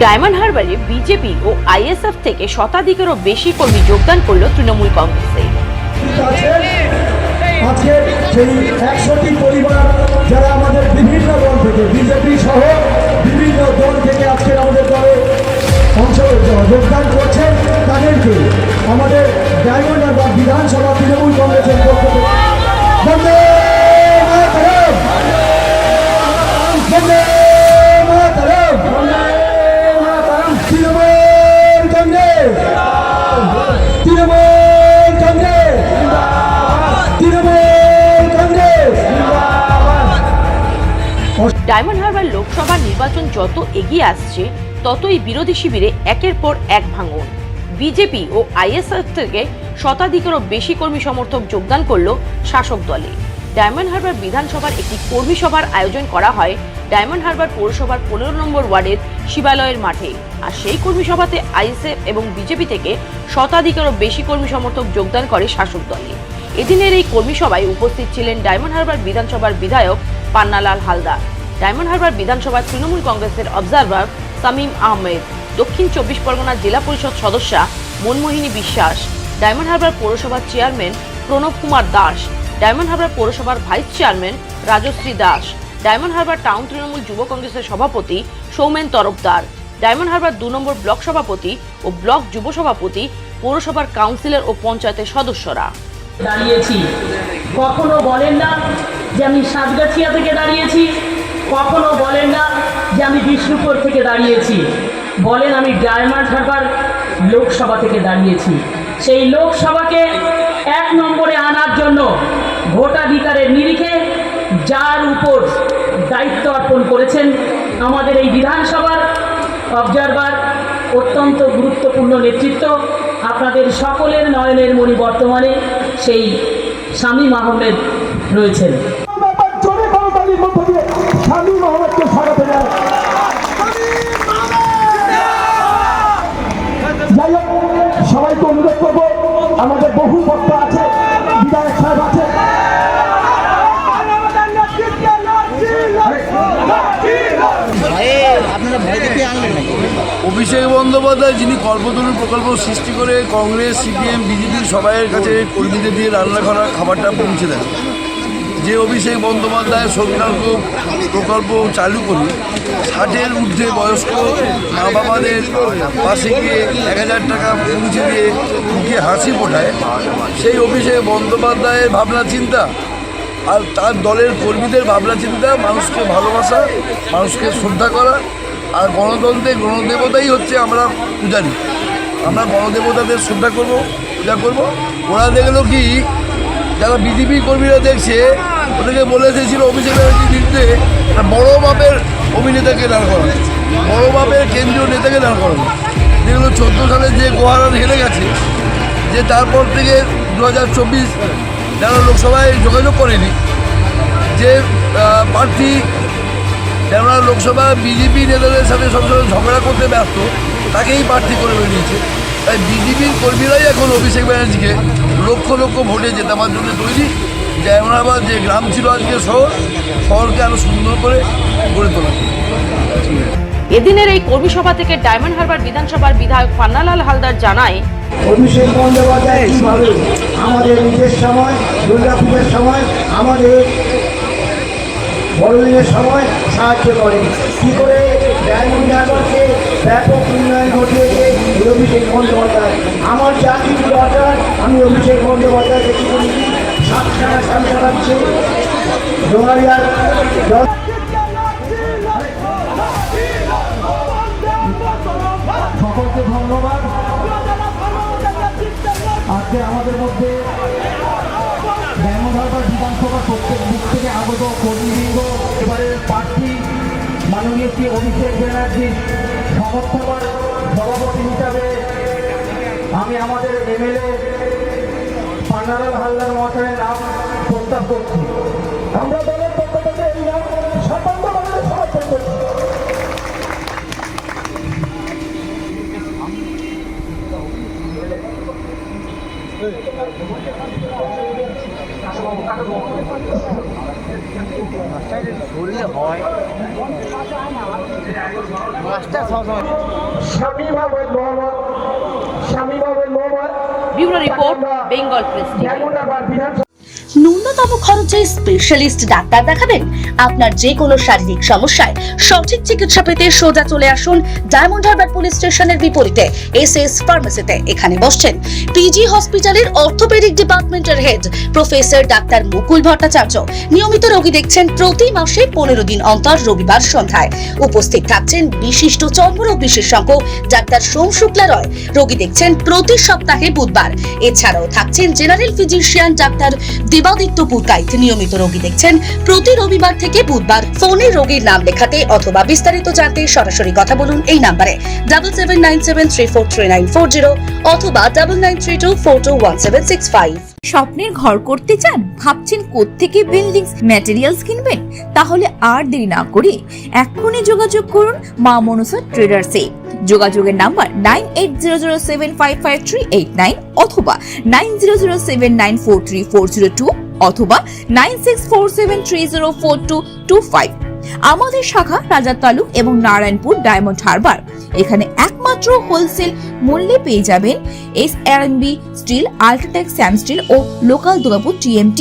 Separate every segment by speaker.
Speaker 1: Diamond হারবারে BJP ও ISF থেকে শতাধিকেরও বেশি কর্মী যোগদান করল তৃণমূল কংগ্রেসে।
Speaker 2: আজকে সেই 100টি পরিবার যারা আমাদের বিভিন্ন দল থেকে বিজেপি সহ বিভিন্ন দল থেকে আজকে আমাদের দলে যোগদান করছেন, তাদেরকে আমাদের ডায়মন্ড হারবার বিধানসভা তৃণমূল কংগ্রেসের পক্ষ থেকে বন্দে মাতরম, বন্দে মাতরম, তৃণমূল কংগ্রেস, তৃণমূল কংগ্রেস, তৃণমূল কংগ্রেস।
Speaker 1: ডায়মন্ড হারবার লোকসভা নির্বাচন যত এগিয়ে আসছে ততই বিরোধী শিবিরে একের পর এক ভাঙন। বিজেপি ও আইএসএফ থেকে শতাধিকেরও বেশি কর্মী সমর্থক যোগদান করল শাসক দলে। ডায়মন্ড হারবার বিধানসভার একটি কর্মী সভার আয়োজন করা হয় ডায়মন্ড হারবার পৌরসভার 15 নম্বর ওয়ার্ডের শিবালয়ের মাঠে। আর সেই কর্মী সভাতে আইএসএফ এবং বিজেপি থেকে শতাধিকেরও বেশি কর্মী সমর্থক যোগদান করে শাসক দলে। এদিনের এই কর্মী সভায় উপস্থিত ছিলেন ডায়মন্ড হারবার বিধানসভার বিধায়ক পান্নালাল হালদার, ডায়মন্ড হারবার বিধানসভার তৃণমূল কংগ্রেসের অবজারভার শামীম আহমেদ, দক্ষিণ 24 পরগনা জেলা পরিষদ সদস্যা মনমোহিনী বিশ্বাস, ডায়মন্ড হারবার পৌরসভার chairman Pranab Kumar Das, Diamond Harbour পৌরসভার vice chairman Rajashree Das, Diamond Harbour town Trinamool যুব কংগ্রেসের সভাপতি সৌমেন তরফদার, ডায়মন্ড হারবার 2 নম্বর ব্লক সভাপতি ও ব্লক যুব সভাপতি, পৌরসভার কাউন্সিলর ও পঞ্চায়েতের সদস্যরা।
Speaker 3: দাঁড়িয়েছি, কখনো বলেন না যে আমি সাতগাছিয়া থেকে দাঁড়িয়েছি, কখনো বলেন না যে আমি বিষ্ণুপুর থেকে দাঁড়িয়েছি, বলেন আমি ডায়মন্ড হারবার লোকসভা থেকে দাঁড়িয়েছি। সেই লোকসভাকে 1 নম্বরে আনার জন্য ভোটাধিকারের নিরিখে যার উপর দায়িত্ব অর্পণ করেছেন আমাদের এই বিধানসভার অবজারভার, অত্যন্ত গুরুত্বপূর্ণ নেতৃত্ব, আপনাদের সকলের নয়নের মণি বর্তমানে সেই শামীম আহমেদ রয়েছেন।
Speaker 2: শামীম আহমেদকে স্বাগত জানাই। যাই হোক, সবাইকে অনুরোধ করবো, আমাদের বহু বক্তা আছে, বিধায়ক সাহেব আছে,
Speaker 4: অভিষেক বন্দ্যোপাধ্যায় যিনি কল্পতরু প্রকল্প সৃষ্টি করে কংগ্রেস, সিপিএম, বিজেপি সবাইয়ের কাছে কর্মীদের দিয়ে রান্না করা খাবারটা পৌঁছে দেয়, যে অভিষেক বন্দ্যোপাধ্যায় সংকল্প প্রকল্প চালু করে 60-এর ঊর্ধ্বে বয়স্ক মা বাবাদের পাশে গিয়ে 1000 টাকা পৌঁছে দিয়ে মুখে হাসি ফোটায়, সেই অভিষেক বন্দ্যোপাধ্যায়ের ভাবনা চিন্তা আর তার দলের কর্মীদের ভাবনা চিন্তা মানুষকে ভালোবাসা, মানুষকে শ্রদ্ধা করা। আর গণতন্ত্রে গণদেবতাই হচ্ছে আমরা পূজারী, আমরা গণদেবতাদের শ্রদ্ধা করব, পূজা করব। ওরা দেখলো কি, যারা বিজেপি কর্মীরা দেখছে, ওদেরকে বলে এসেছিল অভিষেক ব্যানার্জির বিরুদ্ধে বড় মাপের অভিনেতাকে দাঁড় করানো, বড় মাপের কেন্দ্রীয় নেতাকে দাঁড় করানো। যেগুলো 14 সালে যে গোহারান হেরে গেছে, যে তারপর থেকে 2024 যারা লোকসভায় যোগাযোগ করেনি, যে প্রার্থী যারা লোকসভা বিজেপি নেতাদের সাথে সবসময় ঝগড়া করতে ব্যস্ত, তাকেই প্রার্থী করে বেরিয়েছে। তাই বিজেপির কর্মীরাই এখন অভিষেক ব্যানার্জিকে লক্ষ লক্ষ ভোটে জেতাবার জন্য তৈরি। ডায়মন্ড হারবার যে গ্রাম ছিল আজকে শহরকে আরো সুন্দর করে গড়ে তোলা।
Speaker 1: এদিনের এই কর্মী সভা থেকে ডায়মন্ড হারবার বিধানসভার বিধায়ক পান্নালাল হালদার জানায়,
Speaker 2: অভিষেক বন্দ্যোপাধ্যায় কীভাবে আমাদের ঈদের সময়, দুর্গাপুজোর সময়, আমাদের বড়দিনের সময় সাহায্য করে, কী করে ডায়মন্ড হারবারকে ব্যাপক উন্নয়ন ঘটিয়েছে অভিষেক বন্দ্যোপাধ্যায়। আমার যা কিছু দরকার আমি অভিষেক বন্দ্যোপাধ্যায়কে কী করেছি, 7 টাকা কাজ চালাচ্ছে। 2010 সকলকে ধন্যবাদ। আজকে আমাদের মধ্যে ডায়মন্ড হারবার বিধানসভার প্রত্যেক দিক থেকে আগত কর্মীবৃন্দ, এবারের প্রার্থী মাননীয় শ্রী অভিষেক ব্যানার্জির সমর্থক সভাপতি হিসাবে আমি আমাদের এমএলএ পান্নালাল হালদার মহাশয়ের নাম প্রস্তাব করছি। আমরা দলের পক্ষ থেকে এই নাম সম্পূর্ণভাবে সমর্থন করছি।
Speaker 5: ধরলে হয়
Speaker 2: Shamim Ahmed Mohammad
Speaker 1: bureau report Bengal press TV.
Speaker 2: Diamond Harbour বিধানসভা
Speaker 5: ন্যূনতম খরচে স্পেশালিস্ট ডাক্তার দেখাবেন। আপনার যে কোনো শারীরিক সমস্যায় সঠিক চিকিৎসা পেতে সোজা চলে আসুন ডায়মন্ড হারবার পুলিশ স্টেশনের বিপরীতে এসএস ফার্মেসিতে। এখানে বসছেন পিজি হসপিটালের অর্থোপেডিক ডিপার্টমেন্টের হেড প্রফেসর ডাক্তার মুকুল ভট্টাচার্য। নিয়মিত রোগী দেখছেন প্রতি মাসে 15 দিন অন্তর রবিবার সন্ধ্যায়। উপস্থিত থাকছেন বিশিষ্ট চর্মরোগ বিশেষজ্ঞ ডাক্তার সোম শুক্লা রয়। রোগী দেখছেন প্রতি সপ্তাহে বুধবার। এছাড়াও থাকছেন general physician doctor Debaditya Purkait. নিয়মিত রোগী দেখছেন প্রতি রবিবার থেকে বুধবার। ফোনে রোগীর নাম লেখাতে অথবা বিস্তারিত জানতে সরাসরি কথা বলুন এই নম্বরে 7797343940 অথবা 9932421765।
Speaker 6: স্বপ্নের ঘর করতে চান, ভাবছেন কোত্থেকে বিল্ডিংস ম্যাটেরিয়ালস কিনবেন? তাহলে আর দেরি না করে এক্ষুনি যোগাযোগ করুন মা মনসা ট্রেডার্সে। যোগাযোগের নাম্বার 9800755389 অথবা 9007943402 অথবা 9647304225। আমাদের শাখা রাজা তালুক এবং নারায়ণপুর ডায়মন্ড হারবার। এখানে একমাত্র হোলসেল মূল্যে পেয়ে যাবেন SRMB steel, UltraTech Sam steel ও লোকাল দুর্গাপুর TMT।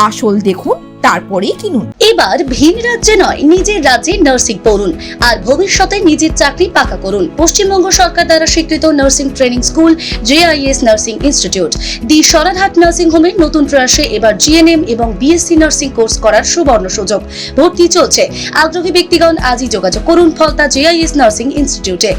Speaker 6: আসল দেখুন তারপরেই কিনুন।
Speaker 5: এবার ভিন রাজ্যে নয়, নিজের রাজ্যে নার্সিং পড়ুন আর ভবিষ্যতে নিজের চাকরি পাকা করুন। পশ্চিমবঙ্গ সরকার দ্বারা স্বীকৃত nursing training school JIS nursing institute the Sararhat nursing হোমের নতুন প্রয়াসে এবার GNM এবং BSc নার্সিং কোর্স করার সুবর্ণ সুযোগ। ভর্তি চলছে। আগ্রহী ব্যক্তিগণ আজই যোগাযোগ করুন ফলতা JIS নার্সিং ইনস্টিটিউটে।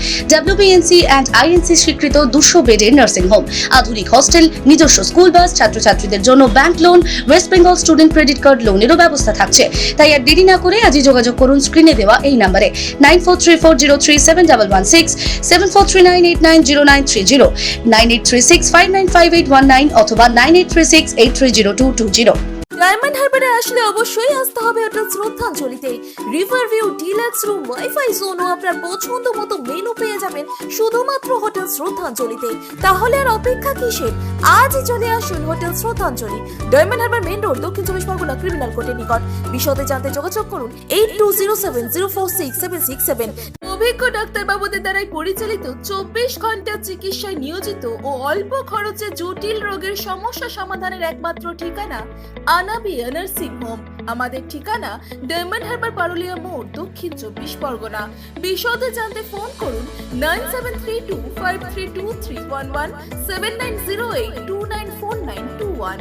Speaker 5: WBNC অ্যান্ড INC স্বীকৃত 200 বেডের নার্সিং হোম, আধুনিক হস্টেল, নিজস্ব স্কুল বাস, ছাত্রছাত্রীদের জন্য bank loan, West Bengal student credit card লোনেরও ব্যবস্থা থাকছে। তাই আর দেরি না করে আজই যোগাযোগ করুন স্ক্রিনে দেওয়া এই নম্বরে 9434037116, 7439890930, 9836595819 অথবা 9836830220।
Speaker 7: ডায়মন্ড হারবারে আসলে অবশ্যই আসতে হবে হোটেল শ্রদ্ধাঞ্জলিতে। River view, deluxe room, wifi zone ও আপনার পছন্দ মতো মেনু পেয়ে যাবেন শুধুমাত্র হোটেল শ্রদ্ধাঞ্জলিতে। তাহলে আর অপেক্ষা কিসের? আজই চলে আসুন হোটেল শ্রদ্ধাঞ্জলি, ডায়মন্ড হারবার মেইন রোড, দক্ষিণ 24 পরগনা, ক্রিমিনাল কোর্টের নিকট। বিশদে জানতে যোগাযোগ করুন 8207046767। অভিজ্ঞ ডাক্তারবাবুদের দ্বারাই পরিচালিত 24 ঘন্টা চিকিৎসায় নিয়োজিত ও অল্প খরচে জটিল রোগের সমস্যা সমাধানের একমাত্র ঠিকানা আনাবিয়া নার্সিং হোম। আমাদের ঠিকানা ডায়মন্ড হারবার পারুলিয়া মোড়, দক্ষিণ 24 পরগনা। বিশদে জানতে ফোন করুন 9732532311, 7908294921।